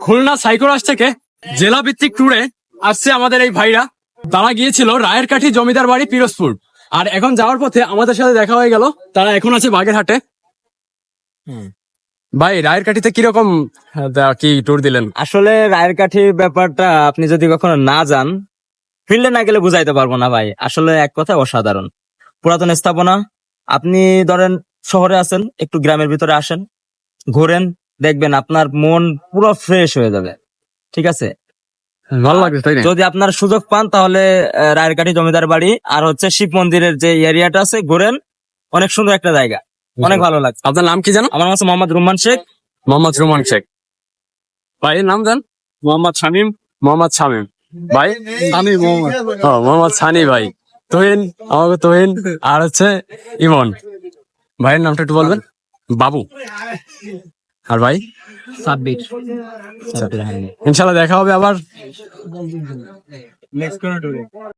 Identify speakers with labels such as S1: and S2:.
S1: খুলনা সাইকোরাস থেকে জেলা ভিত্তিক ট্যুরে আসছে আমাদের এই ভাইরা। তারা গিয়েছিল রায়ের কাঠি জমিদার বাড়ি পিরোজপুর, আর এখন যাওয়ার পথে আমাদের সাথে দেখা হয়ে গেল। তারা এখন আছে বাগেরহাটে। ভাই, রায়ের কাঠিতে কিরকম কি ট্যুর দিলেন?
S2: আসলে রায়ের কাঠির ব্যাপারটা আপনি যদি কখনো না যান, ফিল্ডে না গেলে বুঝাইতে পারবো না ভাই। আসলে এক কথায় অসাধারণ পুরাতন স্থাপনা। আপনি ধরেন শহরে আছেন, একটু গ্রামের ভিতরে আসেন, ঘোরেন, দেখবেন আপনার মন পুরো ফ্রেশ হয়ে যাবে। ঠিক আছে,
S1: ভালো লাগছে তাই না?
S2: যদি আপনার সুযোগ পান তাহলে রায়ের কাঠি জমিদার বাড়ি আর হচ্ছে শিব মন্দিরের যে এরিয়াটা আছে ঘোরেন, অনেক সুন্দর একটা জায়গা, অনেক ভালো লাগছে।
S1: আপনার নাম কি জানো?
S2: আমার নাম হচ্ছে মোহাম্মদ রুম্মান শেখ।
S1: মোহাম্মদ রুমান শেখ। ভাই নাম জান? মোহাম্মদ শামীম। মোহাম্মদ শামীম ভাই। সানি মোহাম্মদ। ও, মোহাম্মদ সানি ভাই। তোহিন, আমাকে তোহিন, আর হচ্ছে ইমন। ভাইয়ের নামটা একটু বলবেন? বাবু। আর ভাই?
S2: সাব্বির।
S1: ইনশাল্লাহ দেখা হবে আবার।